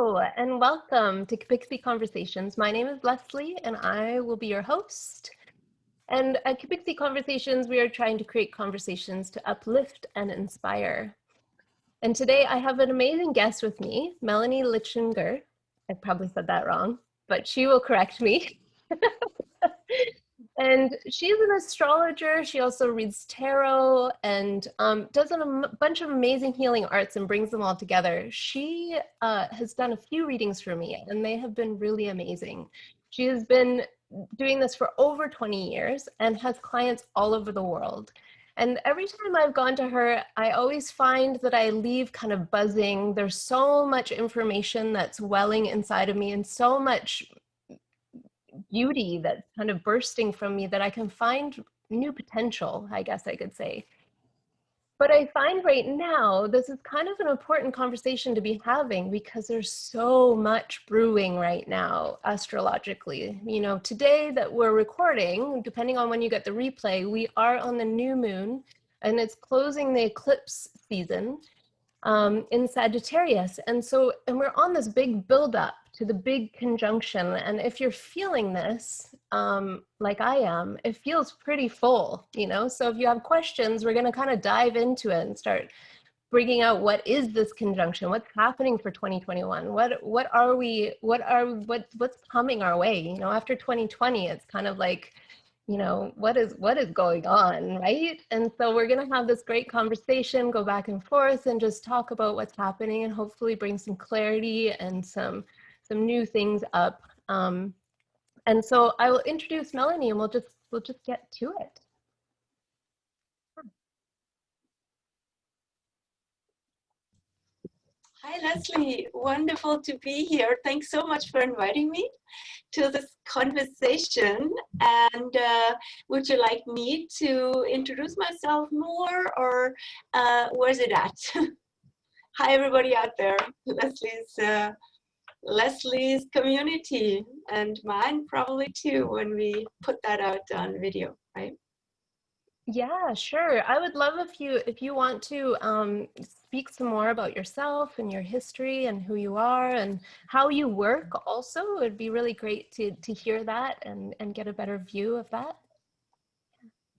Hello and welcome to Pixie Conversations. My name is Leslie and I will be your host. And at Pixie Conversations, we are trying to create conversations to uplift and inspire. And today I have an amazing guest with me, Melanie Lichtinger. I probably said that wrong, but she will correct me. And she's an astrologer. She also reads tarot and does a bunch of amazing healing arts and brings them all together. She has done a few readings for me and they have been really amazing. She has been doing this for over 20 years and has clients all over the world. And every time I've gone to her, I always find that I leave kind of buzzing. There's so much information that's welling inside of me and so much beauty that's kind of bursting from me that I can find new potential, I guess I could say. But I find right now, this is kind of an important conversation to be having because there's so much brewing right now, astrologically. You know, today that we're recording, depending on when you get the replay, we are on the new moon and it's closing the eclipse season in Sagittarius. And we're on this big buildup to the big conjunction. And if you're feeling this, like I am, it feels pretty full, you know? So if you have questions, we're gonna kind of dive into it and start bringing out what is this conjunction? What's happening for 2021? What's coming our way? You know, after 2020, it's kind of like, you know, what is going on, right? And so we're going to have this great conversation, go back and forth and just talk about what's happening and hopefully bring some clarity and some new things up. And so I will introduce Melanie and we'll just get to it. Hi, Leslie. Wonderful to be here. Thanks so much for inviting me to this conversation. And would you like me to introduce myself more, or where's it at? Hi, everybody out there. Leslie's community, and mine probably too when we put that out on video, right? Yeah, sure. I would love if you want to speak some more about yourself and your history and who you are and how you work also. It'd be really great to hear that and get a better view of that.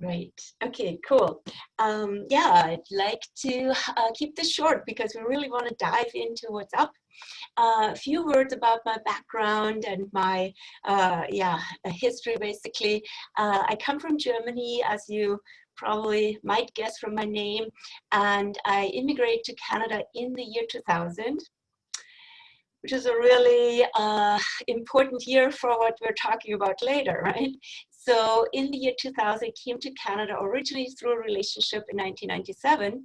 Right. Okay, cool. Yeah, I'd like to keep this short because we really want to dive into what's up. A few words about my background and my history, basically. I come from Germany, as you probably might guess from my name, and I immigrated to Canada in the year 2000, which is a really important year for what we're talking about later, right? So in the year 2000, I came to Canada originally through a relationship in 1997,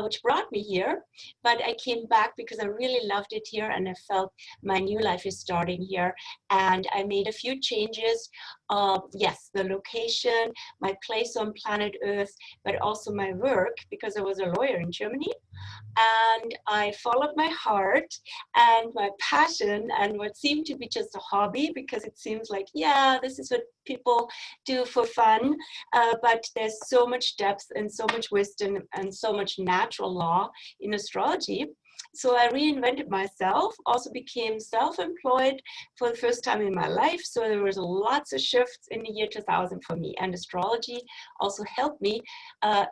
which brought me here. But I came back because I really loved it here and I felt my new life is starting here. And I made a few changes. Yes, the location, my place on planet Earth, but also my work, because I was a lawyer in Germany. And I followed my heart and my passion and what seemed to be just a hobby, because it seems like, yeah, this is what people do for fun, but there's so much depth and so much wisdom and so much natural law in astrology. So I reinvented myself, also became self-employed for the first time in my life. So there was lots of shifts in the year 2000 for me, and astrology also helped me,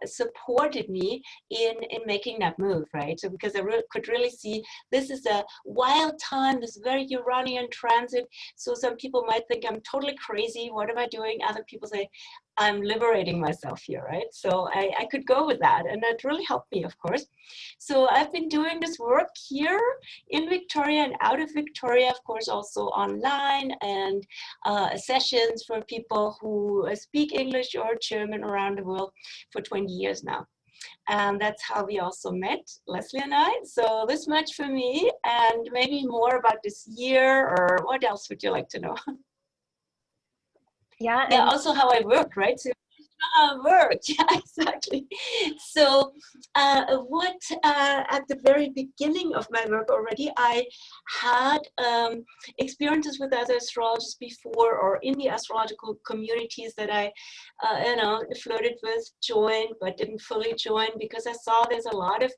supported me in making that move, right? So because I could really see this is a wild time, this very Uranian transit. So some people might think I'm totally crazy. What am I doing? Other people say, I'm liberating myself here, right? So I could go with that, and that really helped me, of course. So I've been doing this work here in Victoria and out of Victoria, of course, also online, and sessions for people who speak English or German around the world for 20 years now. And that's how we also met, Leslie and I. So this much for me, and maybe more about this year, or what else would you like to know? Yeah. Yeah, also how I work, right? So worked. Yeah, exactly. So what at the very beginning of my work already, I had experiences with other astrologers before, or in the astrological communities that I flirted with, joined, but didn't fully join, because I saw there's a lot of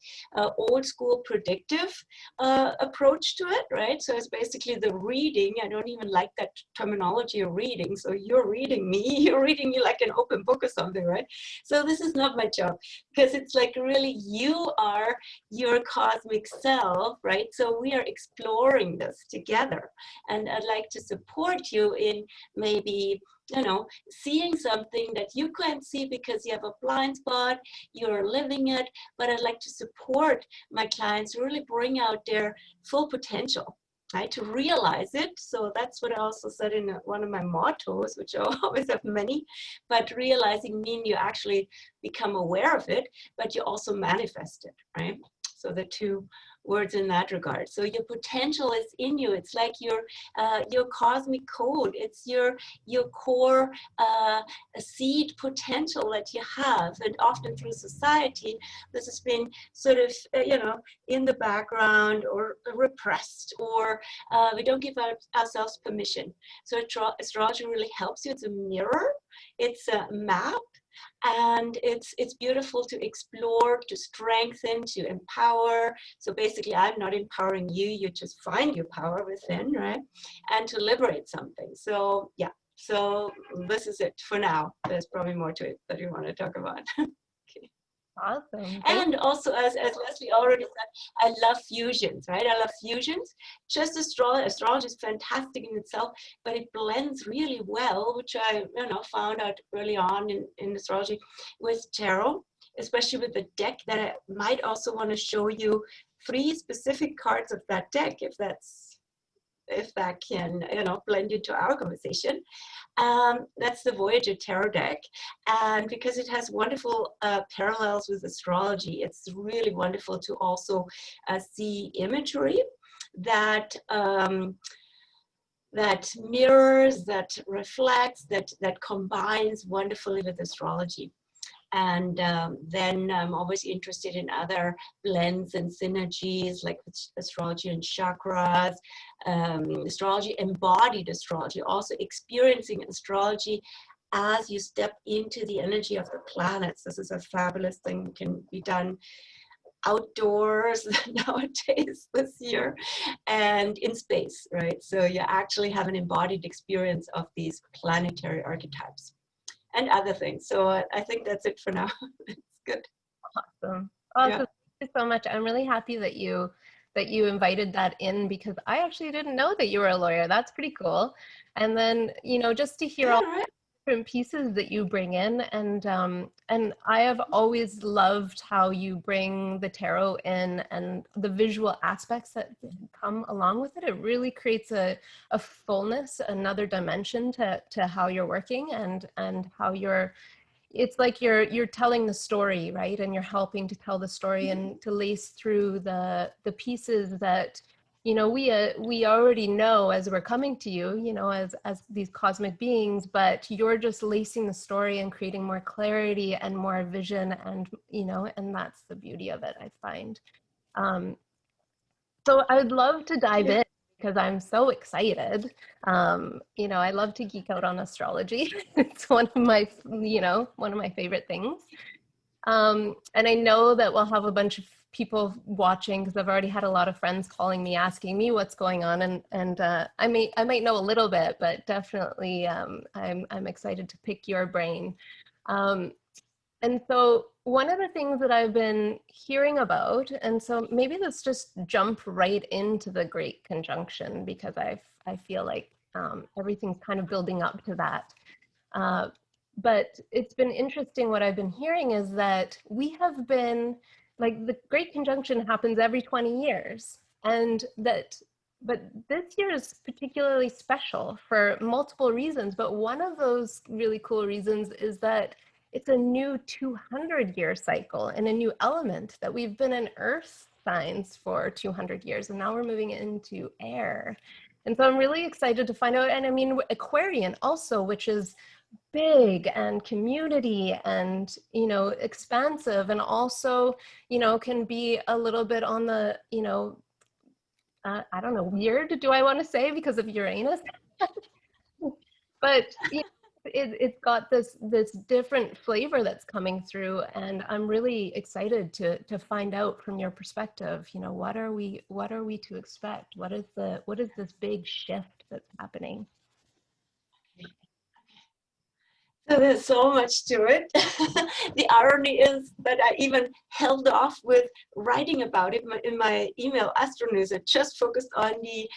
old school predictive approach to it, right? So it's basically the reading. I don't even like that terminology of reading. So you're reading me, you're reading me like an open book or something, right? So this is not my job, because it's like really you are your cosmic self, right? So we are exploring this together. And I'd like to support you in maybe, seeing something that you can't see because you have a blind spot, you're living it, but I'd like to support my clients really bring out their full potential, right, to realize it. So that's what I also said in one of my mottos, which I always have many, but realizing mean you actually become aware of it, but you also manifest it, right? So the two words in that regard. So your potential is in you. It's like your cosmic code. It's your core seed potential that you have. And often through society, this has been sort of, in the background or repressed, or we don't give ourselves permission. So astrology really helps you. It's a mirror. It's a map. And it's beautiful to explore, to strengthen, to empower. So basically, I'm not empowering you, you just find your power within, right? And to liberate something. So yeah, so this is it for now. There's probably more to it that you want to talk about. Okay. Awesome. And also, as Leslie already said, I love fusions, right? I love fusions. Just astrology is fantastic in itself, but it blends really well, which I found out early on in astrology, with tarot, especially with the deck that I might also want to show you 3 specific cards of that deck, if that can blend into our conversation. That's the Voyager Tarot deck. And because it has wonderful parallels with astrology, it's really wonderful to also see imagery that that mirrors, that reflects, that combines wonderfully with astrology. And then I'm always interested in other blends and synergies, like astrology and chakras, astrology, embodied astrology, also experiencing astrology as you step into the energy of the planets. This is a fabulous thing, can be done outdoors nowadays this year, and in space, right? So you actually have an embodied experience of these planetary archetypes and other things. So I think that's it for now. It's good. Awesome. Yeah. Awesome. Thank you so much. I'm really happy that you invited that in, because I actually didn't know that you were a lawyer. That's pretty cool. And then, just to hear Yeah, all right. the different pieces that you bring in, and I have always loved how you bring the tarot in and the visual aspects that come along with it. It really creates a fullness, another dimension to how you're working, and how it's like you're telling the story, right? And you're helping to tell the story and to lace through the pieces that we already know as we're coming to you, as these cosmic beings, but you're just lacing the story and creating more clarity and more vision, and that's the beauty of it, I find. So I'd love to dive Yeah. in, because I'm so excited. I love to geek out on astrology. It's one of my favorite things. And I know that we'll have a bunch of people watching, because I've already had a lot of friends calling me, asking me what's going on, and I might know a little bit, but definitely I'm excited to pick your brain. Um, and so one of the things that I've been hearing about, and so maybe let's just jump right into the Great Conjunction, because I feel like everything's kind of building up to that. But it's been interesting. What I've been hearing is that we have been, like, the Great Conjunction happens every 20 years, but this year is particularly special for multiple reasons. But one of those really cool reasons is that it's a new 200-year cycle and a new element, that we've been in earth signs for 200 years, and now we're moving into air. And so I'm really excited to find out. And I mean, Aquarian also, which is big and community and, you know, expansive, and also, you know, can be a little bit on the, you know, I don't know, weird, do I want to say, because of Uranus? But you know, it's got this different flavor that's coming through, and I'm really excited to find out from your perspective, you know, what are we to expect? What is this big shift that's happening? So there's so much to it. The irony is that I even held off with writing about it in my email Astro News. It just focused on the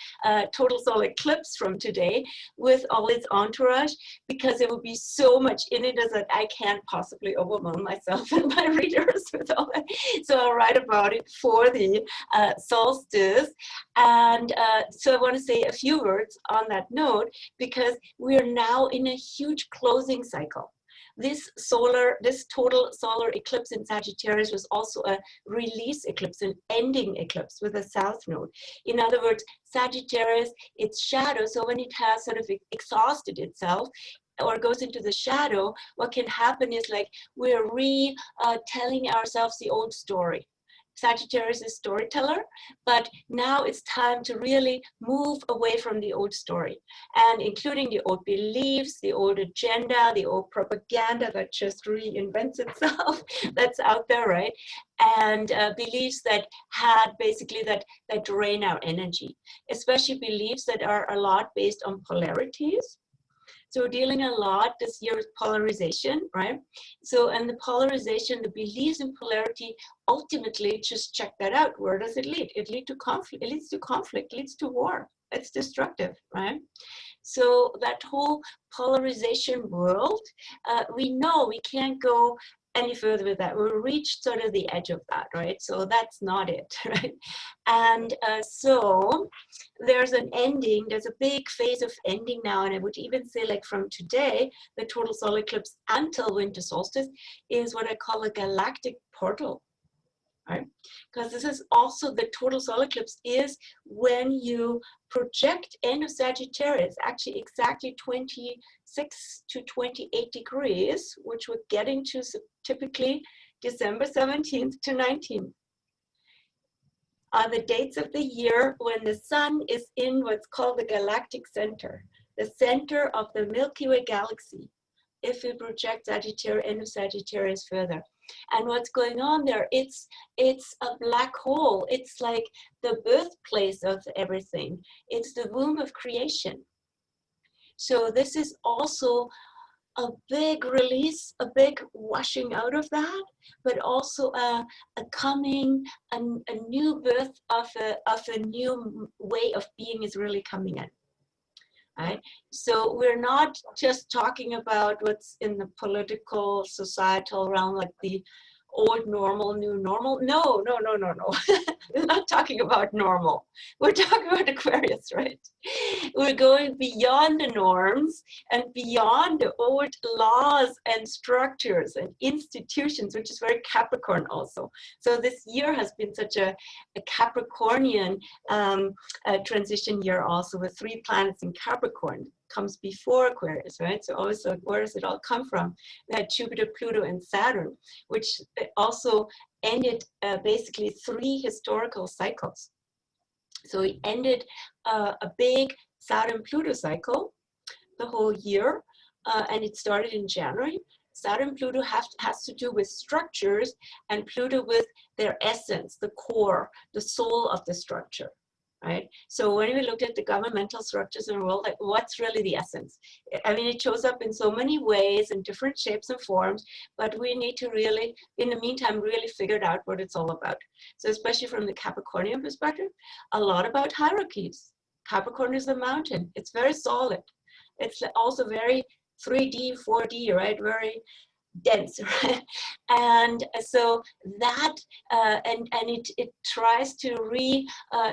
total solar eclipse from today with all its entourage, because there will be so much in it that I can't possibly overwhelm myself and my readers with all that. So I'll write about it for the solstice. And so I want to say a few words on that note, because we are now in a huge closing cycle. This total solar eclipse in Sagittarius was also a release eclipse, an ending eclipse with a south node. In other words, Sagittarius, it's shadow, so when it has sort of exhausted itself or goes into the shadow, what can happen is like we're telling ourselves the old story. Sagittarius is storyteller, but now it's time to really move away from the old story, and including the old beliefs, the old agenda, the old propaganda that just reinvents itself that's out there, right? And beliefs that had basically that drain our energy, especially beliefs that are a lot based on polarities. So we're dealing a lot this year with polarization, right? So, and the polarization, the beliefs in polarity, ultimately, just check that out. Where does it lead? It leads to conflict. It leads to conflict. It leads to war. It's destructive, right? So that whole polarization world, we know we can't go any further with that. We've reached sort of the edge of that, right? So that's not it, right? And so there's an ending, there's a big phase of ending now, and I would even say like from today, the total solar eclipse until winter solstice is what I call a galactic portal, right? Because this is also the total solar eclipse is when you project end of Sagittarius, actually exactly 26 to 28 degrees, which we're getting to typically December 17th to 19th. Are the dates of the year when the sun is in what's called the galactic center, the center of the Milky Way galaxy, if we project Sagittarius, end of Sagittarius further. And what's going on there, it's a black hole. It's like the birthplace of everything. It's the womb of creation. So this is also a big release, a big washing out of that, but also a coming, a new birth of a new way of being is really coming in. Right? So we're not just talking about what's in the political, societal realm, like the old normal, new normal. No. We're not talking about normal. We're talking about Aquarius, right? We're going beyond the norms and beyond the old laws and structures and institutions, which is very Capricorn also. So this year has been such a Capricornian transition year also, with 3 planets in Capricorn. Comes before Aquarius, right? So also, where does it all come from? We had Jupiter, Pluto, and Saturn, which also ended basically 3 historical cycles. So we ended a big Saturn-Pluto cycle the whole year, and it started in January. Saturn-Pluto has to do with structures, and Pluto with their essence, the core, the soul of the structure. Right? So when we looked at the governmental structures in the world, like what's really the essence? I mean, it shows up in so many ways in different shapes and forms, but we need to really, in the meantime, really figure out what it's all about. So especially from the Capricornian perspective, a lot about hierarchies. Capricorn is the mountain. It's very solid. It's also very 3D, 4D, right? Very dense, right? And so that and it tries to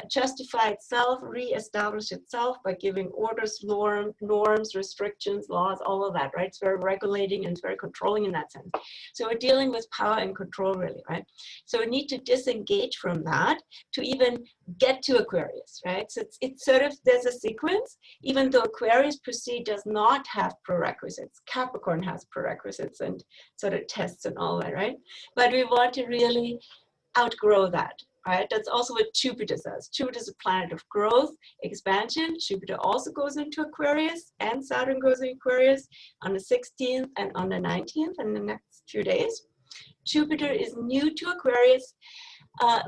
justify itself, re-establish itself by giving orders, norms, restrictions, laws, all of that, right? It's very regulating and it's very controlling in that sense. So we're dealing with power and control, really, right? So we need to disengage from that to even get to Aquarius, right? So it's sort of, there's a sequence, even though Aquarius per se does not have prerequisites. Capricorn has prerequisites and sort of tests and all that, right? But we want to really outgrow that, right? That's also what Jupiter says. Jupiter is a planet of growth, expansion. Jupiter also goes into Aquarius, and Saturn goes into Aquarius on the 16th and on the 19th in the next few days. Jupiter is new to Aquarius.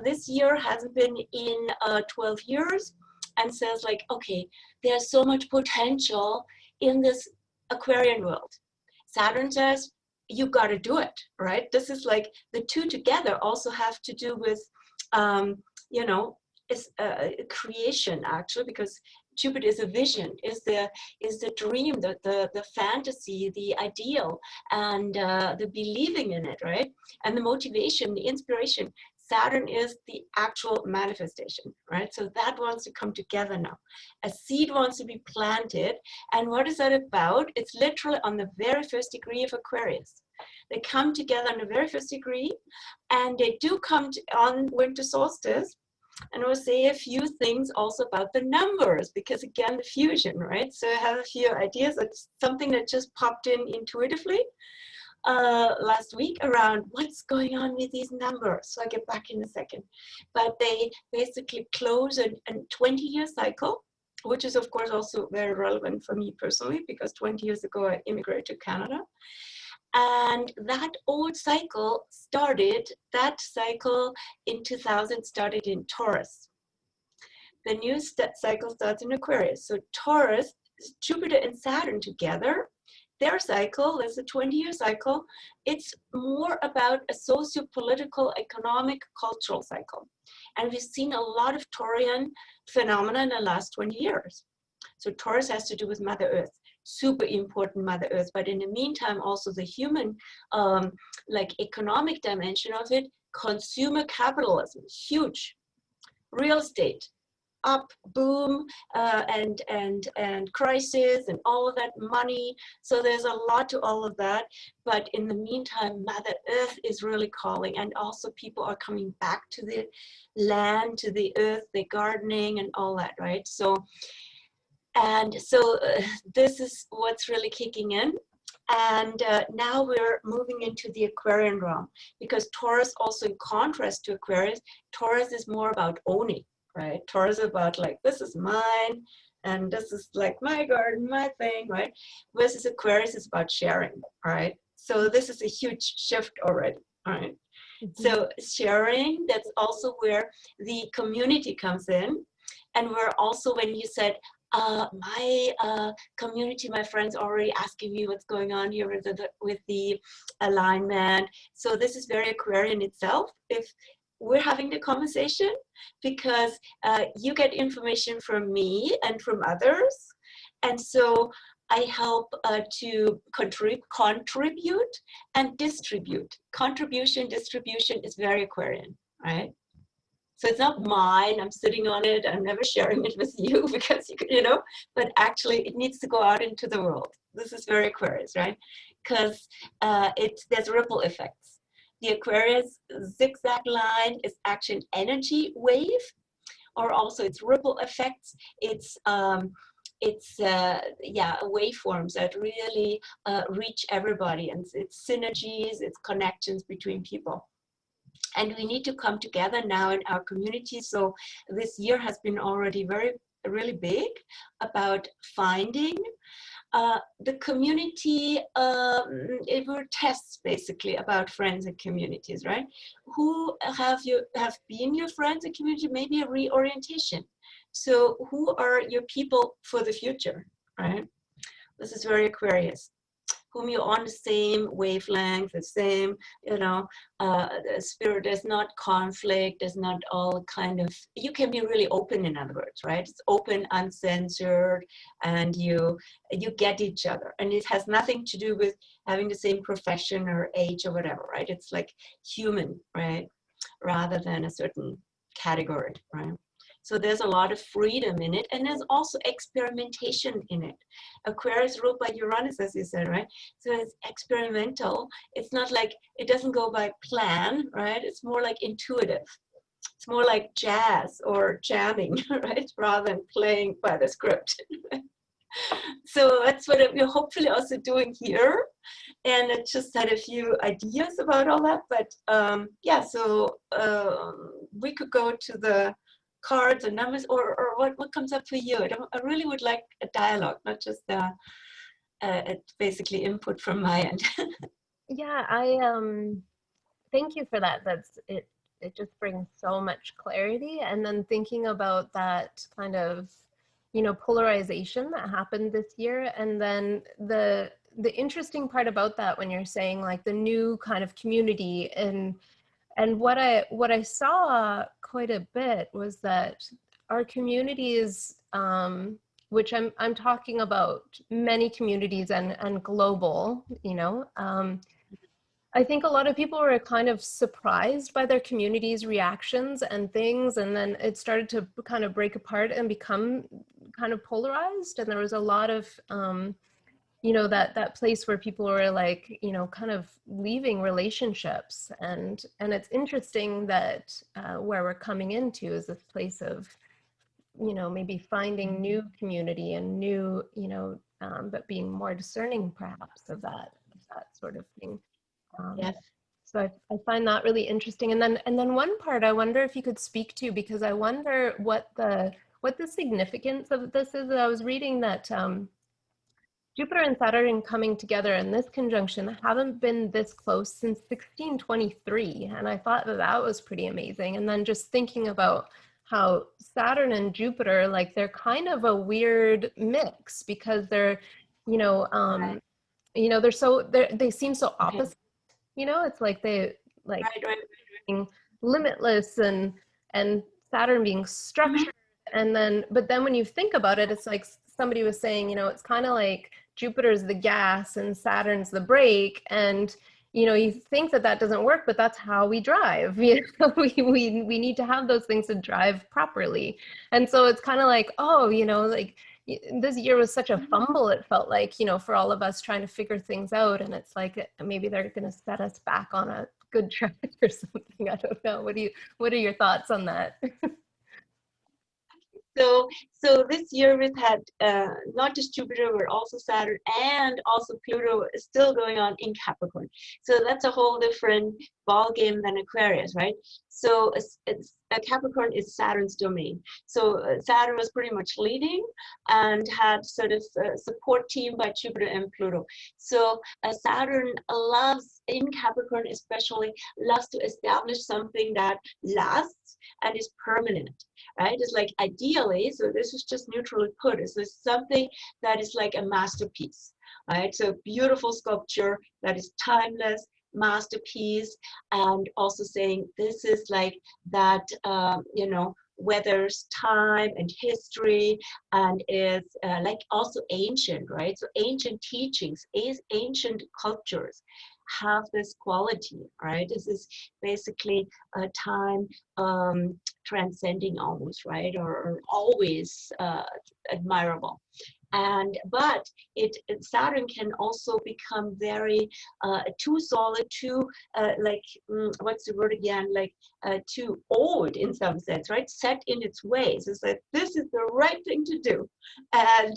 This year hasn't been in 12 years, and says like, okay, there's so much potential in this Aquarian world. Saturn says, you got to do it, right? This is like the two together also have to do with, you know, is creation actually, because Jupiter is a vision, is the dream, the fantasy, the ideal, and the believing in it, right? And the motivation, the inspiration. Saturn is the actual manifestation, right? So that wants to come together now. A seed wants to be planted. And what is that about? It's literally on the very first degree of Aquarius. They come together on the very first degree, and they do come on winter solstice. And we'll say a few things also about the numbers, because again, the fusion, right? So I have a few ideas. That's something that just popped in intuitively last week around what's going on with these numbers. So I'll get back in a second. But they basically close a 20-year cycle, which is of course also very relevant for me personally, because 20 years ago I immigrated to Canada. And that old cycle started, that cycle in 2000 started in Taurus. The new cycle starts in Aquarius. So Taurus, Jupiter and Saturn together, their cycle is a 20-year cycle. It's more about a socio-political, economic, cultural cycle. And we've seen a lot of Taurian phenomena in the last 20 years. So Taurus has to do with Mother Earth. Super important Mother Earth, but in the meantime also the human like economic dimension of it. Consumer capitalism, huge. Real estate, up, boom, and crisis and all of that, money. So there's a lot to all of that, but in the meantime Mother Earth is really calling, and also people are coming back to the land, to the earth, the gardening and all that, right? So this is what's really kicking in. And now we're moving into the Aquarian realm, because Taurus also, in contrast to Aquarius, Taurus is more about owning, right? Taurus is about like, this is mine, and this is like my garden, my thing, right? Versus Aquarius is about sharing, right? So this is a huge shift already, right? Mm-hmm. So sharing, that's also where the community comes in. And we're also, when you said, my community, my friends already asking me what's going on here with the alignment. So this is very Aquarian itself. If we're having the conversation, because you get information from me and from others. And so I help to contribute and distribute. Contribution, distribution is very Aquarian, right? So it's not mine, I'm sitting on it, I'm never sharing it with you because, you know, but actually it needs to go out into the world. This is very Aquarius, right? Because there's ripple effects. The Aquarius zigzag line is actually an energy wave, or also it's ripple effects. It's waveforms that really reach everybody, and it's synergies, it's connections between people. And we need to come together now in our community. So this year has been already really big about finding the community. It were tests basically about friends and communities, right? Who have been your friends and community? Maybe a reorientation. So who are your people for the future, right? This is very Aquarius. whom you're on the same wavelength, the same, you know, the spirit. There's not conflict, there's not all kind of, you can be really open, in other words, right? It's open, uncensored, and you get each other. And it has nothing to do with having the same profession or age or whatever, right? It's like human, right? Rather than a certain category, right? So there's a lot of freedom in it, and there's also experimentation in it. Aquarius ruled by Uranus, as you said, right? So it's experimental. It's not like, it doesn't go by plan, right? It's more like intuitive. It's more like jazz or jamming, right? Rather than playing by the script. So that's what we're hopefully also doing here. And I just had a few ideas about all that. But yeah, so we could go to the cards and numbers, or what comes up for you? I really would like a dialogue, not just basically input from my end. Yeah, I thank you for that. That's it. It just brings so much clarity. And then thinking about that kind of, you know, polarization that happened this year, and then the interesting part about that, when you're saying like the new kind of community, and what I saw quite a bit was that our communities, which I'm talking about many communities and global, you know, I think a lot of people were kind of surprised by their community's reactions and things, and then it started to kind of break apart and become kind of polarized. And there was a lot of, you know, that place where people were like, you know, kind of leaving relationships. And it's interesting that where we're coming into is this place of, you know, maybe finding new community and new, you know, but being more discerning perhaps of that sort of thing. Yes. So I find that really interesting. And then one part I wonder if you could speak to, because I wonder what the significance of this is. I was reading that Jupiter and Saturn coming together in this conjunction haven't been this close since 1623. And I thought that was pretty amazing. And then just thinking about how Saturn and Jupiter, like they're kind of a weird mix, because they're, you know, Right. you know, they seem so opposite. You know, it's like they like Right. being limitless and Saturn being structured. And then, but then when you think about it, it's like somebody was saying, you know, it's kind of like Jupiter's the gas and Saturn's the brake. And, you know, you think that doesn't work, but that's how we drive. You know, we need to have those things to drive properly. And so it's kind of like, oh, you know, like this year was such a fumble, it felt like, you know, for all of us trying to figure things out. And it's like, maybe they're going to set us back on a good track or something. I don't know. What are your thoughts on that? So this year we've had not just Jupiter, but also Saturn and also Pluto is still going on in Capricorn. So that's a whole different ball game than Aquarius, right? So Capricorn is Saturn's domain. So Saturn was pretty much leading and had sort of a support team by Jupiter and Pluto. So Saturn loves, in Capricorn especially, loves to establish something that lasts and is permanent. Right? It's like ideally, so this is just neutrally put, is this something that is like a masterpiece, right? So beautiful sculpture that is timeless, masterpiece, and also saying this is like that, you know, weathers time and history, and is like also ancient, right? So ancient teachings, ancient cultures have this quality, right? This is basically a time transcending almost, right? Or always admirable. But Saturn can also become very too solid, too what's the word again? Like too old in some sense, right? Set in its ways. It's like this is the right thing to do, and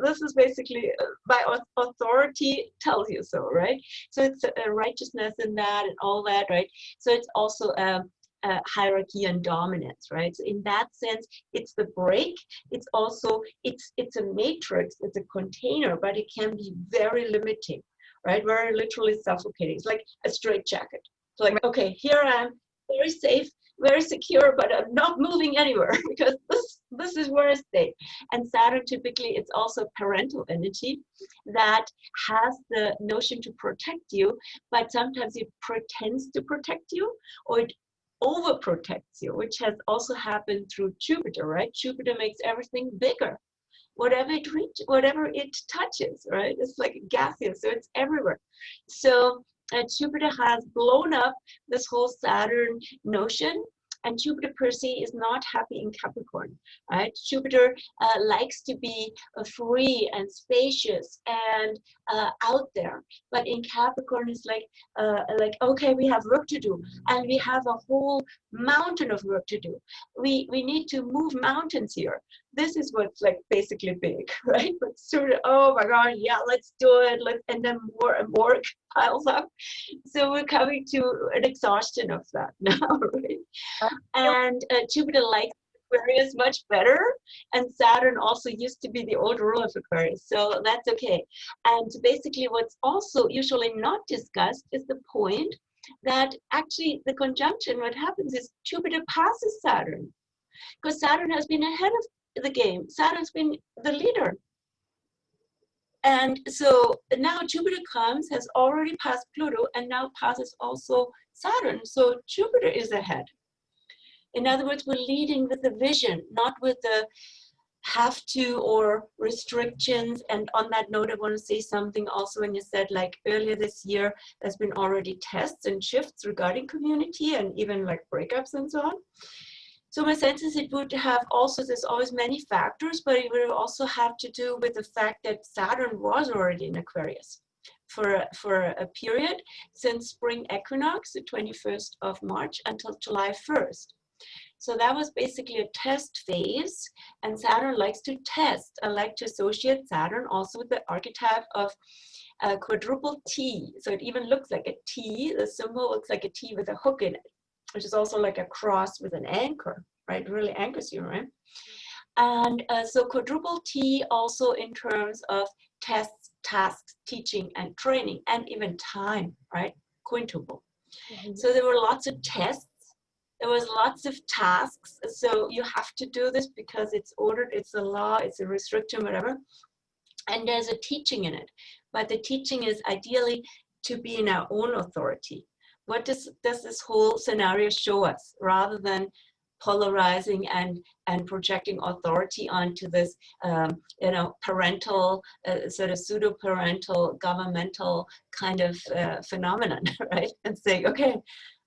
this is basically by authority tells you so, right? So it's righteousness in that and all that, right? So it's also hierarchy and dominance, right? So in that sense, it's the break. It's also, it's a matrix, it's a container, but it can be very limiting, right? Very literally suffocating. It's like a straitjacket. It's like, okay, here I am, very safe, very secure, but I'm not moving anywhere because This is where I stay. And Saturn, typically, it's also parental energy that has the notion to protect you, but sometimes it pretends to protect you, or it overprotects you, which has also happened through Jupiter, right? Jupiter makes everything bigger. Whatever it touches, right? It's like gaseous, so it's everywhere. So Jupiter has blown up this whole Saturn notion, and Jupiter per se is not happy in Capricorn, right? Jupiter likes to be free and spacious and out there, but in Capricorn it's like, okay, we have work to do, and we have a whole mountain of work to do. We need to move mountains here. This is what's like basically big, right? But sort of, oh my God, yeah, let's do it. And then more and more piles up. So we're coming to an exhaustion of that now, right? And Jupiter likes Aquarius much better, and Saturn also used to be the old ruler of Aquarius, so that's okay. And basically what's also usually not discussed is the point that actually the conjunction, what happens is Jupiter passes Saturn, because Saturn has been ahead of the game. Saturn's been the leader. And so now Jupiter comes, has already passed Pluto, and now passes also Saturn. So Jupiter is ahead. In other words, we're leading with the vision, not with the have to or restrictions. And on that note, I want to say something also when you said like earlier this year, there's been already tests and shifts regarding community and even like breakups and so on. So my sense is it would have also, there's always many factors, but it would also have to do with the fact that Saturn was already in Aquarius for a period since spring equinox, the 21st of March, until July 1st. So that was basically a test phase, and Saturn likes to test. I like to associate Saturn also with the archetype of quadruple T. So it even looks like a T. The symbol looks like a T with a hook in it, which is also like a cross with an anchor, right? It really anchors you, right? And so quadruple T also in terms of tests, tasks, teaching, and training, and even time, right? Quintuple. So there were lots of tests. There was lots of tasks. So you have to do this because it's ordered, it's a law, it's a restriction, whatever. And there's a teaching in it. But the teaching is ideally to be in our own authority. What does this whole scenario show us, rather than polarizing and projecting authority onto this, parental, sort of pseudo-parental, governmental kind of phenomenon, right? And saying, okay,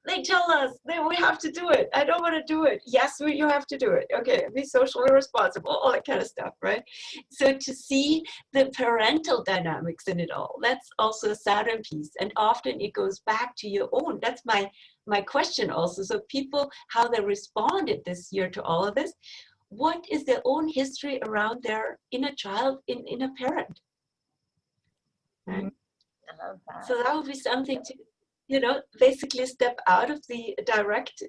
they tell us that we have to do it. I don't want to do it. Yes, you have to do it. Okay, be socially responsible, all that kind of stuff, right? So to see the parental dynamics in it all, that's also a Saturn piece. And often it goes back to your own. That's my question also. So people, how they responded this year to all of this, what is their own history around their inner child in a parent? Right? I love that. So that would be something to, basically step out of the direct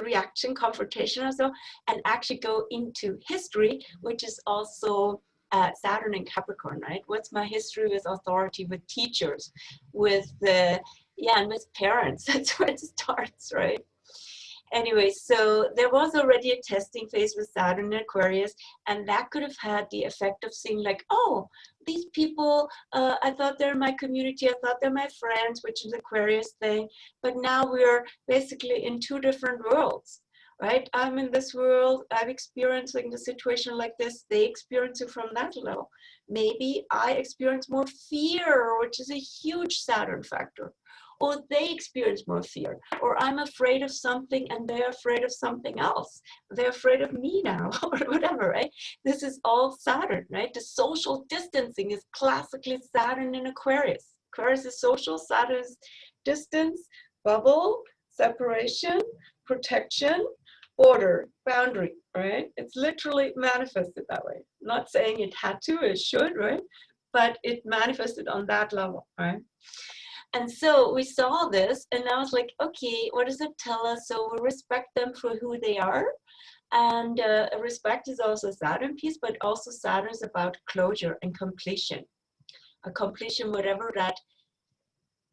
reaction, confrontation or so, and actually go into history, which is also Saturn and Capricorn, right? What's my history with authority, with teachers, with and with parents? That's where it starts, right? Anyway, so there was already a testing phase with Saturn and Aquarius, and that could have had the effect of seeing like, oh, these people, I thought they're my community, I thought they're my friends, which is Aquarius thing, but now we're basically in two different worlds, right? I'm in this world, I'm experiencing the situation like this, they experience it from that level. Maybe I experience more fear, which is a huge Saturn factor. Or they experience more fear, or I'm afraid of something and they're afraid of something else. They're afraid of me now, or whatever, right? This is all Saturn, right? The social distancing is classically Saturn in Aquarius. Aquarius is social, Saturn is distance, bubble, separation, protection, order, boundary, right? It's literally manifested that way. I'm not saying it had to, it should, right? But it manifested on that level, right? And so we saw this, and I was like, okay, what does it tell us? So we respect them for who they are. And respect is also a Saturn piece, but also Saturn is about closure and completion. A completion, whatever that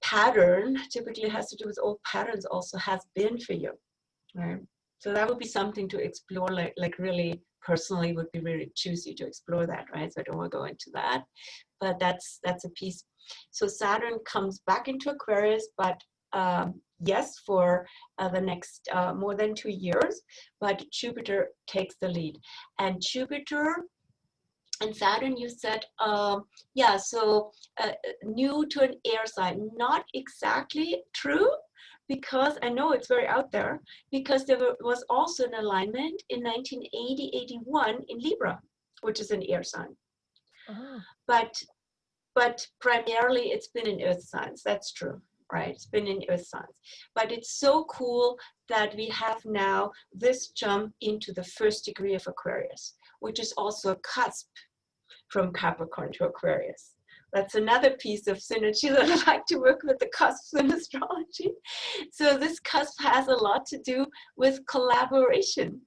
pattern typically has to do with old patterns, also has been for you. Right? So that would be something to explore, like really personally would be really choosy to explore that, right? So I don't want to go into that, but that's a piece. So Saturn comes back into Aquarius, but yes, for the next more than 2 years, but Jupiter takes the lead. And Jupiter and Saturn, you said, yeah, so new to an air sign. Not exactly true, because I know it's very out there, because there was also an alignment in 1980-81 in Libra, which is an air sign. Oh. But primarily it's been in earth signs. That's true, right? It's been in earth signs. But it's so cool that we have now this jump into the first degree of Aquarius, which is also a cusp from Capricorn to Aquarius. That's another piece of synergy that I like to work with, the cusps in astrology. So this cusp has a lot to do with collaboration,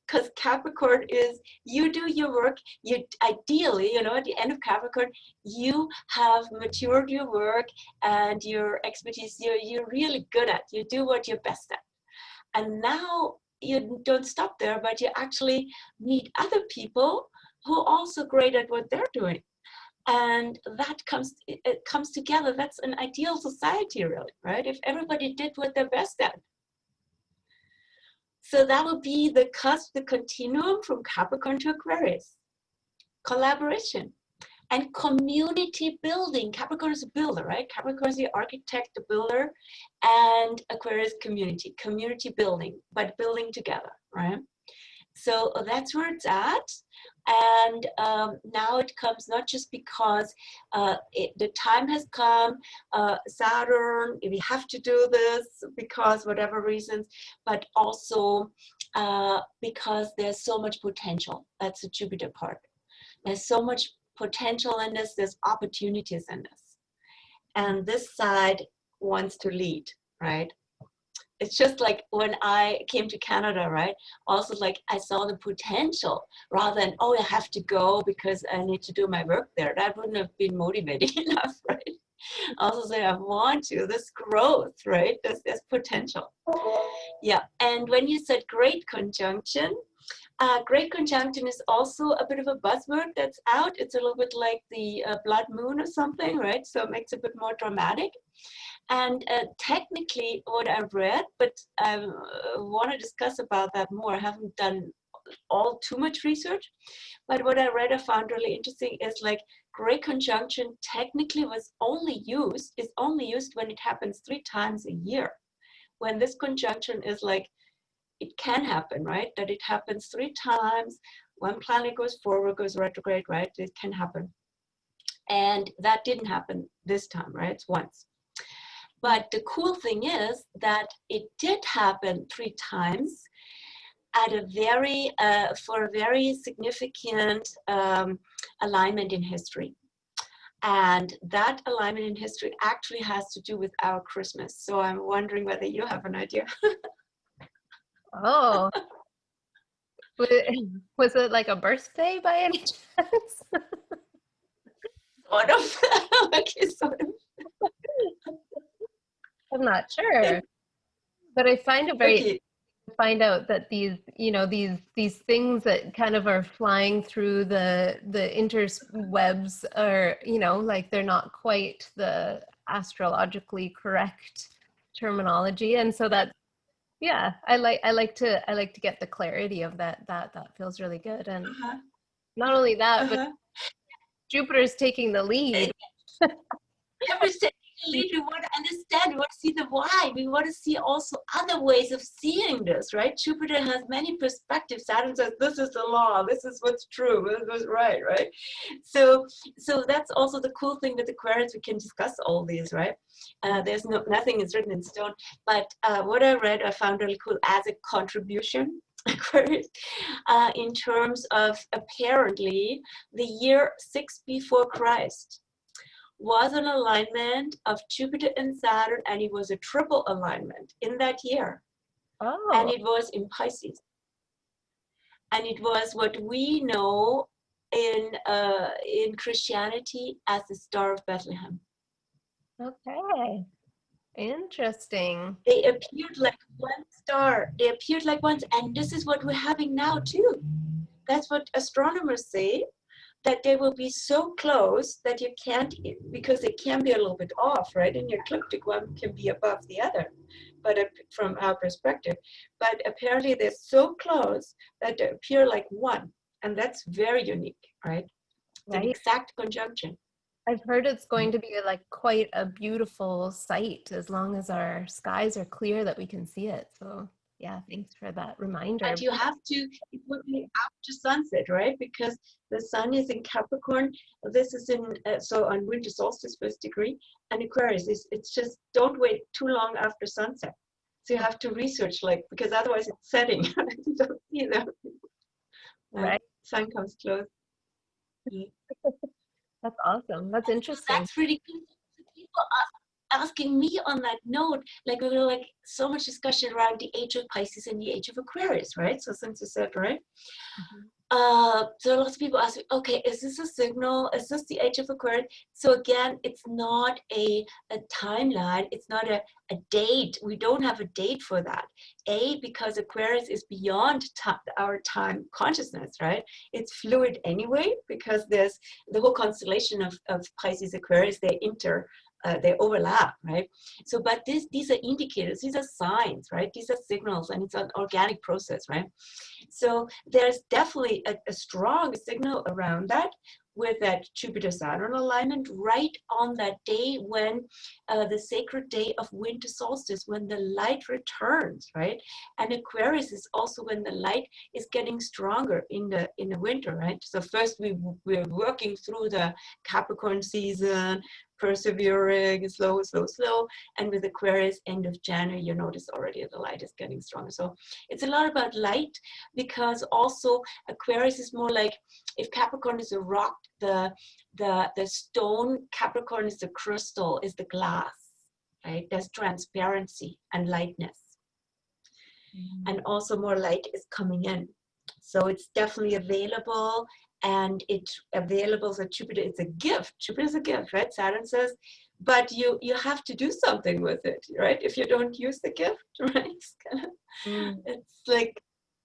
because Capricorn is, you do your work, you ideally, you know, at the end of Capricorn, you have matured your work and your expertise, you're really good at, you do what you're best at. And now you don't stop there, but you actually meet other people who are also great at what they're doing. And that it comes together. That's an ideal society, really, right? If everybody did what they're best at. So that would be the cusp, the continuum from Capricorn to Aquarius. Collaboration and community building. Capricorn is a builder, right? Capricorn is the architect, the builder, and Aquarius community building, but building together, right? So that's where it's at. And now it comes not just because the time has come, Saturn, we have to do this because whatever reasons, but also because there's so much potential. That's the Jupiter part. There's so much potential in this, there's opportunities in this. And this side wants to lead, right? It's just like when I came to Canada, right? Also, like I saw the potential rather than, oh, I have to go because I need to do my work there. That wouldn't have been motivating enough, right? Also say, I want to, this growth, right? There's potential. Yeah, and when you said great conjunction is also a bit of a buzzword that's out. It's a little bit like the blood moon or something, right? So it makes it a bit more dramatic. And technically what I've read, but I want to discuss about that more. I haven't done all too much research, but what I read I found really interesting is like great conjunction technically is only used when it happens 3 times a year. When this conjunction is like, it can happen, right? That it happens 3 times, one planet goes forward, goes retrograde, right? It can happen. And that didn't happen this time, right? It's once. But the cool thing is that it did happen 3 times at a very, for a very significant alignment in history. And that alignment in history actually has to do with our Christmas. So I'm wondering whether you have an idea. Oh. Was it like a birthday by any chance? Sort of. Okay, sort of. I'm not sure, but I find it very Okay. find out that these, you know, these things that kind of are flying through the interwebs are, you know, like they're not quite the astrologically correct terminology, and so that, yeah, I like to get the clarity of that. That feels really good, and not only that, but Jupiter's taking the lead. Every step we want to understand, we want to see the why, we want to see also other ways of seeing this, right? Jupiter has many perspectives. Saturn says this is the law, this is what's true, this is right? So that's also the cool thing with Aquarius, we can discuss all these, right? There's nothing is written in stone, but what I read I found really cool as a contribution, Aquarius, in terms of apparently the year 6 before Christ was an alignment of Jupiter and Saturn, and it was a triple alignment in that year. Oh. And it was in Pisces. And it was what we know in Christianity as the Star of Bethlehem. Okay. Interesting. They appeared like one star. They appeared like one, and this is what we're having now too. That's what astronomers say, that they will be so close that you can't, because it can be a little bit off, right? And your ecliptic one can be above the other, but from our perspective. But apparently they're so close that they appear like one, and that's very unique, right? It's an Right. exact conjunction. I've heard it's going to be like quite a beautiful sight as long as our skies are clear that we can see it. So yeah, thanks for that reminder. But you have to, it would be after sunset, right? Because the sun is in Capricorn. This is in, so on winter solstice, first degree, and Aquarius, it's just, don't wait too long after sunset. So you have to research, like, because otherwise it's setting. You don't see them. Right. Sun comes close. That's awesome. That's So interesting. that's really good. So people are asking me on that note, like we were like so much discussion around the age of Pisces and the age of Aquarius, right? So since you said, right? Mhm. So lots of people ask me, okay, is this a signal? Is this the age of Aquarius? So again, it's not a timeline. It's not a date. We don't have a date for that. Because Aquarius is beyond our time consciousness, right? It's fluid anyway, because there's the whole constellation of Pisces Aquarius, they overlap, right? So, but these are indicators, these are signs, right? These are signals, and it's an organic process, right? So there's definitely a strong signal around that, with that Jupiter-Saturn alignment right on that day when the sacred day of winter solstice, when the light returns, right? And Aquarius is also when the light is getting stronger in the winter, right? So first we're working through the Capricorn season, persevering, slow, and with Aquarius, end of January, you notice already the light is getting stronger. So it's a lot about light, because also Aquarius is more like, if Capricorn is a rock, the stone, Capricorn is the crystal, is the glass, right? There's transparency and lightness, and also more light is coming in. So it's definitely available, and it's available for Jupiter. It's a gift. Jupiter is a gift, right? Saturn says, but you have to do something with it, right? If you don't use the gift, right? It's like,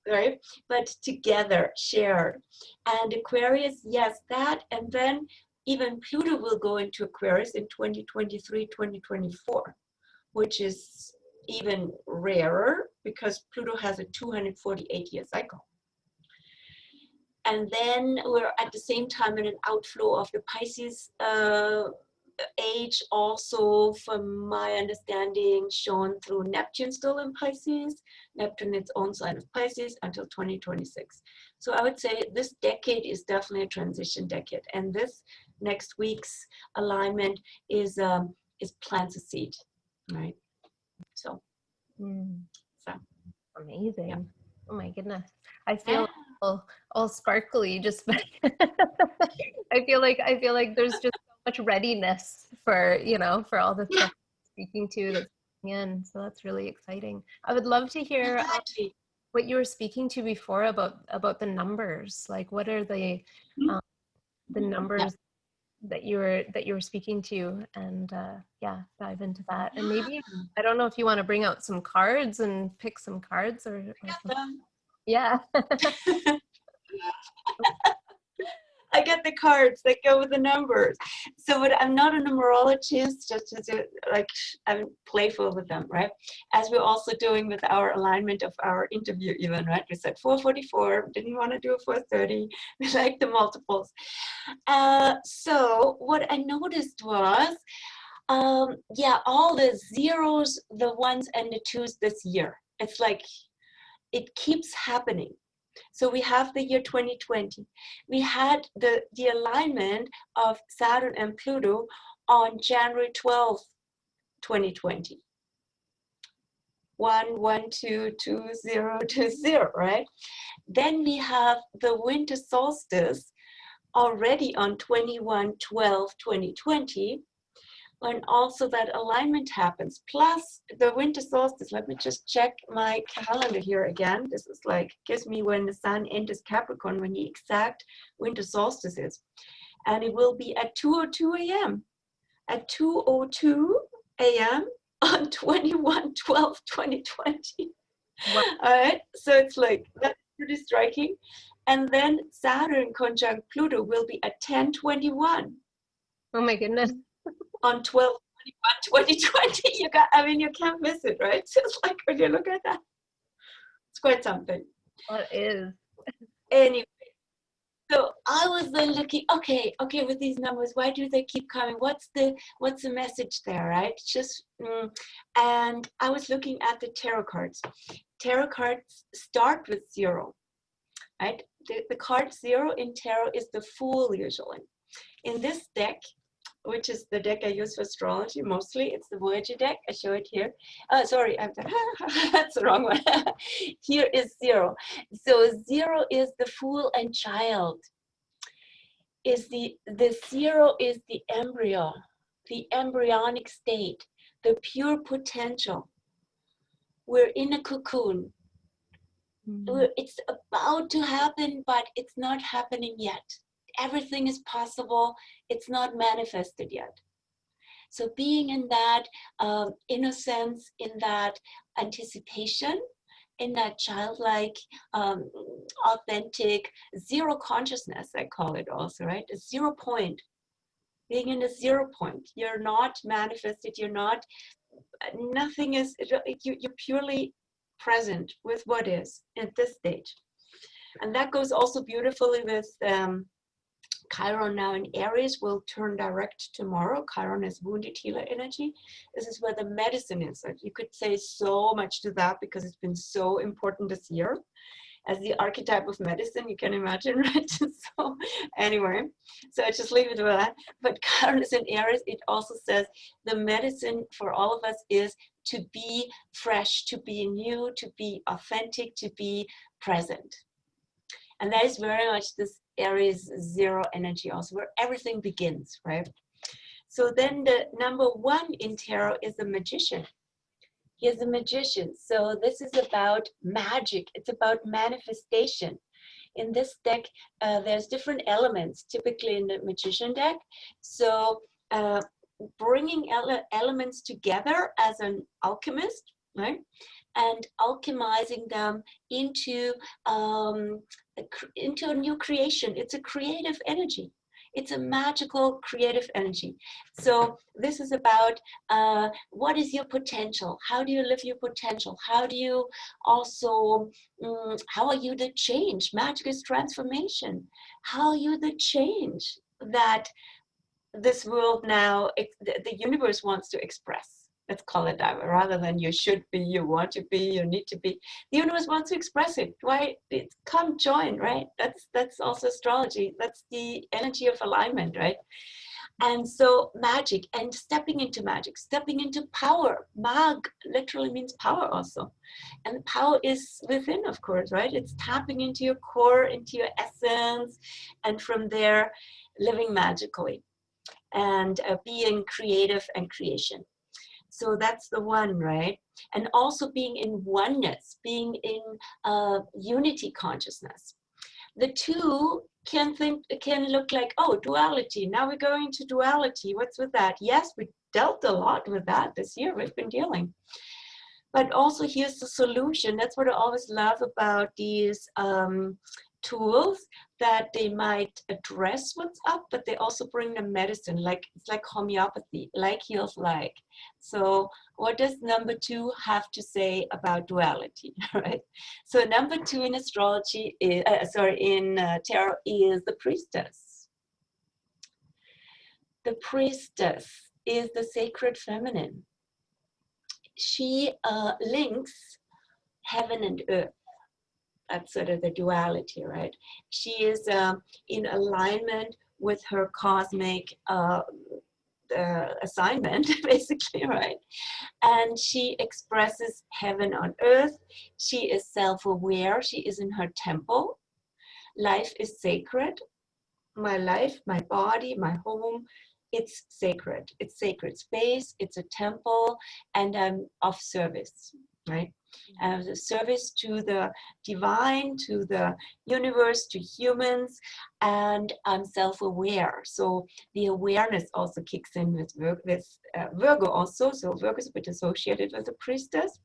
right? But together, shared. And Aquarius, yes, that. And then even Pluto will go into Aquarius in 2023, 2024, which is even rarer, because Pluto has a 248-year cycle. And then we're at the same time in an outflow of the Pisces age, also from my understanding shown through Neptune still in Pisces, Neptune its own sign of Pisces, until 2026. So I would say this decade is definitely a transition decade, and this next week's alignment is plants a seed, right? So, so Amazing. yeah. Oh my goodness. I feel all sparkly just I feel like there's just so much readiness for, for all the stuff speaking to that's coming in. So that's really exciting. I would love to hear Exactly. what you were speaking to before about the numbers. Like what are the numbers that you were speaking to, and yeah, dive into that. And maybe, I don't know if you want to bring out some cards and pick some cards or something. Yeah. I get the cards that go with the numbers. So I'm not a numerologist, just like I'm playful with them, right? As we're also doing with our alignment of our interview even, right? We said 444, didn't want to do a 430. We like the multiples. So what I noticed was, yeah, all the zeros, the ones and the twos this year. It's like, it keeps happening. So we have the year 2020. We had the alignment of Saturn and Pluto on January 12th, 2020. 1, 1, 2, 2, 0, 2, 0, right? Then we have the winter solstice already on 21/12/2020, when also that alignment happens, plus the winter solstice. Let me just check my calendar here again. This is like, gives me when the sun enters Capricorn, when the exact winter solstice is. And it will be at 2:02 a.m. At 2:02 a.m. on 21/12/2020. Wow. All right, so it's like, that's pretty striking. And then Saturn conjunct Pluto will be at 10/21 Oh my goodness. on 12/21/2020. You got, I mean, you can't miss it, right? So it's like, when you look at that, it's quite something. That is. Anyway, so I was then looking, okay, with these numbers, why do they keep coming? What's the message there, right? Just and I was looking at the tarot cards. Tarot cards start with 0, right? The card 0 in tarot is the Fool usually. In this deck, which is the deck I use for astrology mostly, it's the Voyager deck. I show it here. Sorry, that's the wrong one. Here is 0. So 0 is the Fool and Child. Is the 0 is the embryo, the embryonic state, the pure potential. We're in a cocoon. It's about to happen, but it's not happening yet. Everything is possible. It's not manifested yet. So being in that innocence, in that anticipation, in that childlike, authentic, zero consciousness, I call it also, right? A 0 point. Being in a 0 point. You're not manifested. You're not, nothing is, you're purely present with what is at this stage. And that goes also beautifully with Chiron now in Aries, will turn direct tomorrow. Chiron is wounded healer energy. This is where the medicine is. Like, you could say so much to that because it's been so important this year as the archetype of medicine, you can imagine, right? So anyway, so I just leave it with that. But Chiron is in Aries. It also says the medicine for all of us is to be fresh, to be new, to be authentic, to be present. And that is very much this Aries 0 energy also, where everything begins, right? So then the number 1 in tarot is the Magician. He is a magician. So this is about magic. It's about manifestation. In this deck, there's different elements, typically in the Magician deck. So bringing elements together as an alchemist, right? And alchemizing them into a new creation. It's a creative energy. It's a magical creative energy. So this is about what is your potential? How do you live your potential? How do you also, how are you the change? Magic is transformation. How are you the change that this world now, the universe wants to express? Let's call it that, rather than you should be, you want to be, you need to be. The universe wants to express it. Why? Come join, right? That's also astrology. That's the energy of alignment, right? And so magic, and stepping into magic, stepping into power. Mag literally means power also. And the power is within, of course, right? It's tapping into your core, into your essence, and from there, living magically and being creative and creation. So that's the 1, right? And also being in oneness, being in unity consciousness. The 2 can look like, oh, duality. Now we're going to duality. What's with that? Yes, we dealt a lot with that this year. We've been dealing. But also here's the solution. That's what I always love about these tools, that they might address what's up, but they also bring the medicine. Like, it's like homeopathy, like heals like. So what does number 2 have to say about duality, right? So number 2 in astrology is, in tarot is the Priestess. The Priestess is the sacred feminine. She links heaven and earth. That's sort of the duality, right? She is in alignment with her cosmic assignment, basically, right? And she expresses heaven on earth. She is self-aware. She is in her temple. Life is sacred. My life, my body, my home, it's sacred. It's sacred space. It's a temple, and I'm of service. right? As a service to the divine, to the universe, to humans, and I'm self-aware. So the awareness also kicks in with Virgo also. So Virgo is a bit associated with the priestess.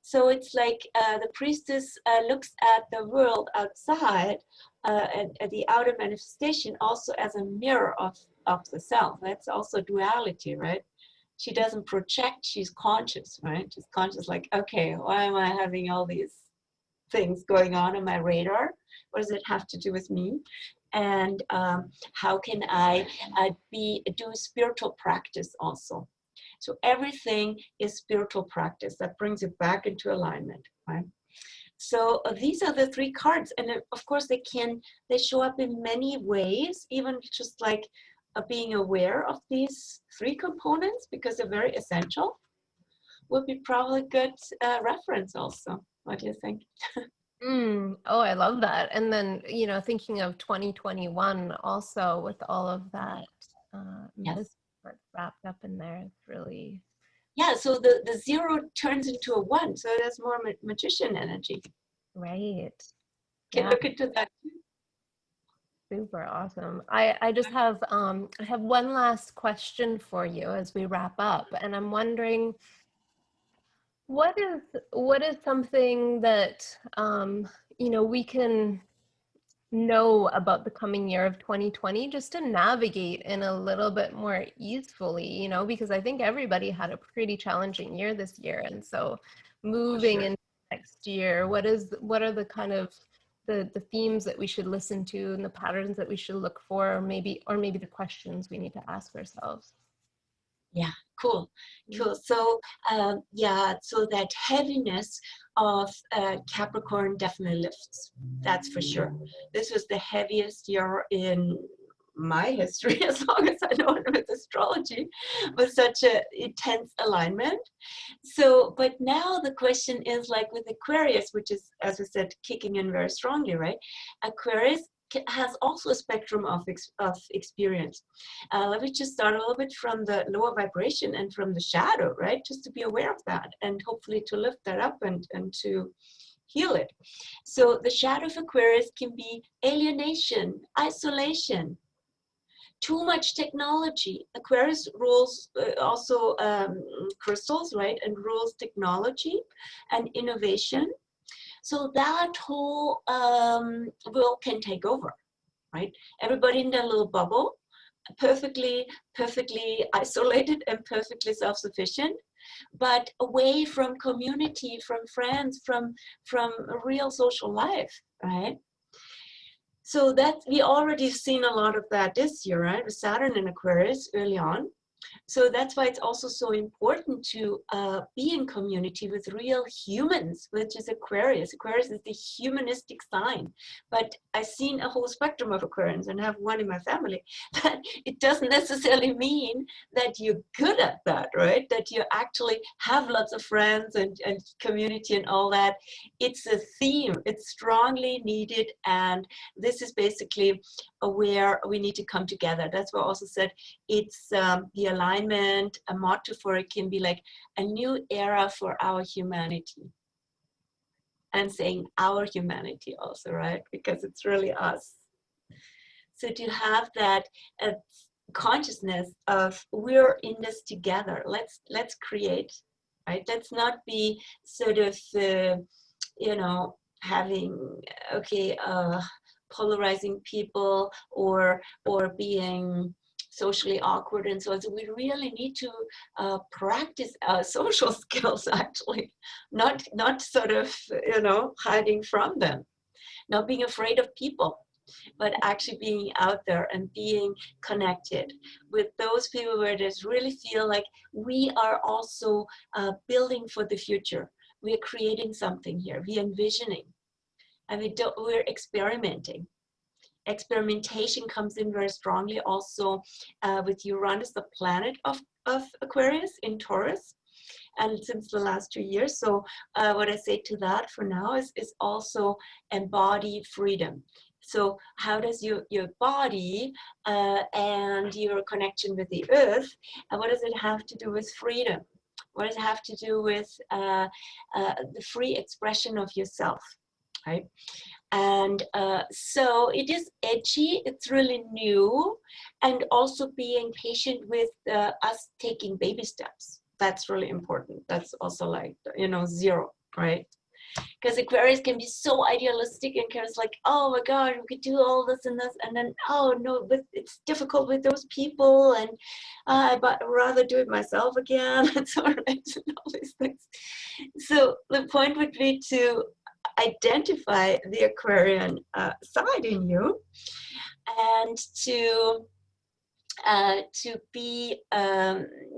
So it's like the priestess looks at the world outside and the outer manifestation also as a mirror of the self. That's also duality, right? She doesn't project, she's conscious, right? She's conscious like, okay, why am I having all these things going on my radar? What does it have to do with me? And how can I do spiritual practice also? So everything is spiritual practice that brings you back into alignment, right? So these are the three cards, and of course they show up in many ways, even just like being aware of these three components because they're very essential would be probably a good reference also. What do you think? Oh, I love that. And then, you know, thinking of 2021 also with all of that Yes. mystery wrapped up in there, it's really Yeah, so the zero turns into a one, so there's more magician energy. right. Can Yeah, look into that. super awesome. I just have I have one last question for you as we wrap up, and I'm wondering what is something that you know, we can know about the coming year of 2020 just to navigate in a little bit more easefully, you know, because I think everybody had a pretty challenging year this year. And so moving into next year, what are the kind of the themes that we should listen to and the patterns that we should look for, or maybe the questions we need to ask ourselves? Yeah, cool. So yeah, so that heaviness of Capricorn definitely lifts. That's for sure. This was the heaviest year in my history, as long as I know it with astrology, with such an intense alignment. So, but now the question is like with Aquarius, which is, as I said, kicking in very strongly, right? Aquarius has also a spectrum of experience. Let me just start a little bit from the lower vibration and from the shadow, right? Just to be aware of that and hopefully to lift that up and to heal it. So the shadow of Aquarius can be alienation, isolation, too much technology. Aquarius rules also crystals, right? And rules technology and innovation. So that whole world can take over, right? Everybody in their little bubble, perfectly isolated and perfectly self-sufficient, but away from community, from friends, from real social life, right? So that we already seen a lot of that this year, right? With Saturn in Aquarius early on. So that's why it's also so important to be in community with real humans, which is Aquarius. Aquarius is the humanistic sign. But I've seen a whole spectrum of Aquarians and have one in my family. That it doesn't necessarily mean that you're good at that, right? That you actually have lots of friends and community and all that. It's a theme. It's strongly needed. And this is basically where we need to come together. That's why I also said it's the alignment, a motto for it can be like a new era for our humanity. And saying our humanity also, right? Because it's really us. So to have that consciousness of we're in this together, let's create, right? Let's not be sort of, you know, having, okay, polarizing people or being socially awkward and so on. So we really need to practice our social skills, actually, not sort of, you know, hiding from them, not being afraid of people, but actually being out there and being connected with those people where they really feel like we are also building for the future. We're creating something here. We're envisioning, and we're experimenting. Experimentation comes in very strongly also with Uranus, the planet of Aquarius in Taurus, and since the last 2 years. So what I say to that for now is also embody freedom. So how does your body and your connection with the earth, and what does it have to do with freedom? What does it have to do with the free expression of yourself, right? And so it is edgy, it's really new, and also being patient with us taking baby steps. That's really important. That's also like, you know, zero, right? Because Aquarius can be so idealistic and kind of like, oh my God, we could do all this and this, and then, oh no, but it's difficult with those people, and I'd rather do it myself again, and so on, and all these things. So the point would be to identify the Aquarian side in you, and to be,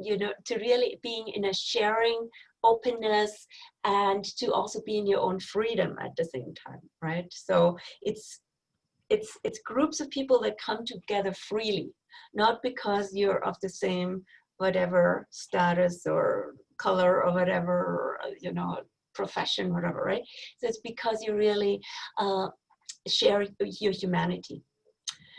you know, to really being in a sharing openness, and to also be in your own freedom at the same time, right? So it's groups of people that come together freely, not because you're of the same whatever status or color or whatever, you know, profession, whatever, right? So it's because you really share your humanity.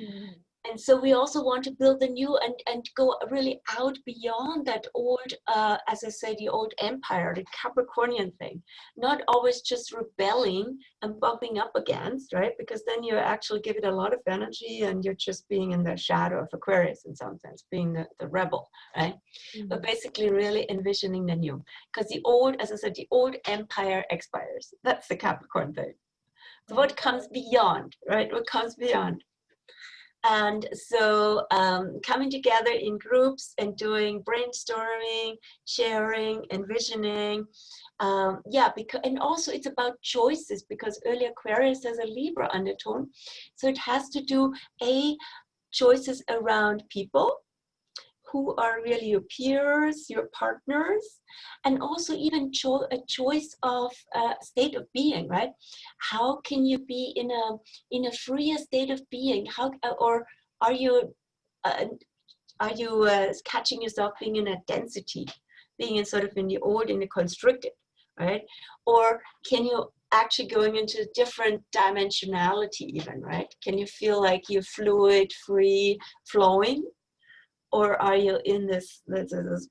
Mm-hmm. And so we also want to build a new and go really out beyond that old, as I say, the old empire, the Capricornian thing. Not always just rebelling and bumping up against, right? Because then you actually give it a lot of energy, and you're just being in the shadow of Aquarius in some sense, being the rebel, right? Mm-hmm. But basically really envisioning the new. Because the old, as I said, the old empire expires. That's the Capricorn thing. So what comes beyond, right? What comes beyond? And so coming together in groups and doing brainstorming, sharing, envisioning. Yeah, because, and also it's about choices, because early Aquarius has a Libra undertone. So it has to do choices around people who are really your peers, your partners, and also even a choice of state of being, right? How can you be in a freer state of being? How, or are you catching yourself being in a density, being in sort of in the old, in the constricted, right? Or can you actually going into a different dimensionality even, right? Can you feel like you're fluid, free, flowing? Or are you in this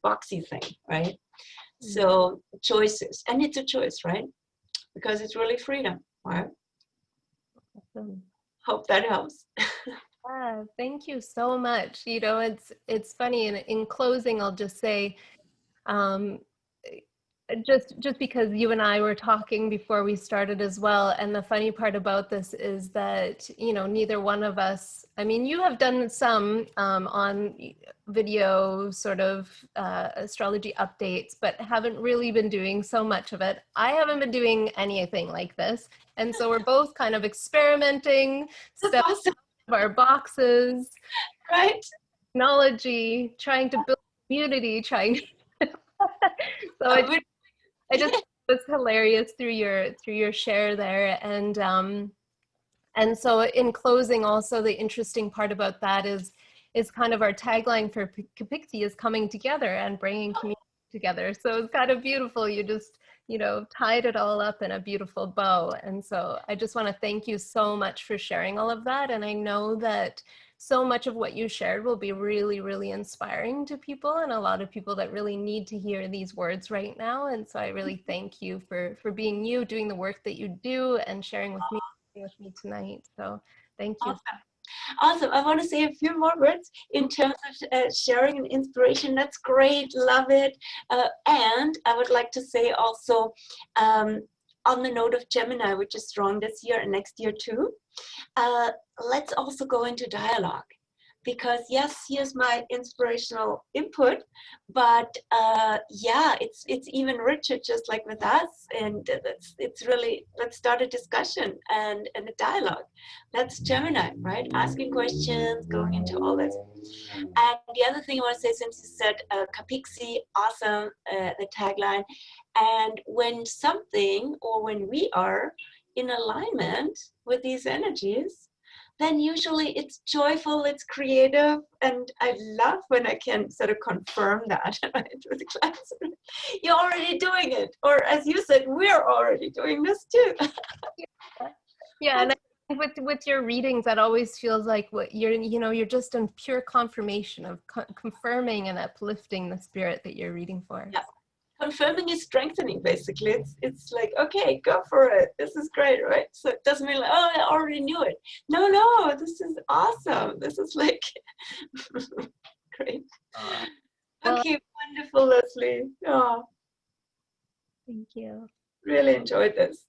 boxy thing, right? Mm-hmm. So choices, and it's a choice, right? Because it's really freedom, right? Awesome. Hope that helps. Thank you so much. You know, it's funny, and in closing, I'll just say, just because you and I were talking before we started as well, and the funny part about this is that, you know, neither one of us, I mean, you have done some on video sort of astrology updates, but haven't really been doing so much of it. I haven't been doing anything like this, and so we're both kind of experimenting, stepping out of our boxes, right? Technology, trying to build community, trying so I just was hilarious through your share there, and so in closing, also the interesting part about that is kind of our tagline for Kapixi is coming together and bringing community together. So it's kind of beautiful. You just, you know, tied it all up in a beautiful bow. And so I just want to thank you so much for sharing all of that. And I know that so much of what you shared will be really, really inspiring to people, and a lot of people that really need to hear these words right now. And so I really thank you for being you, doing the work that you do, and sharing with me tonight. So thank you. Awesome. I want to say a few more words in terms of sharing and inspiration. That's great. Love it. And I would like to say also, on the note of Gemini, which is strong this year and next year too, let's also go into dialogue. Because yes, here's my inspirational input, but yeah, it's even richer, just like with us. And it's really, let's start a discussion and a dialogue. That's Gemini, right? Asking questions, going into all this. And the other thing I want to say, since you said Kapixi, awesome, the tagline. And when something, or when we are in alignment with these energies, then usually it's joyful, it's creative, and I love when I can sort of confirm that, right, with the class. You're already doing it, or as you said, we're already doing this too. Yeah, and I think with your readings, that always feels like what you're just in pure confirmation of confirming and uplifting the spirit that you're reading for. Yeah. confirming is strengthening, basically. It's like, okay, go for it. This is great, right? So it doesn't mean like, oh, I already knew it. No, no, this is awesome. This is like great. Well, Okay, wonderful, Leslie. Oh, thank you. really enjoyed this.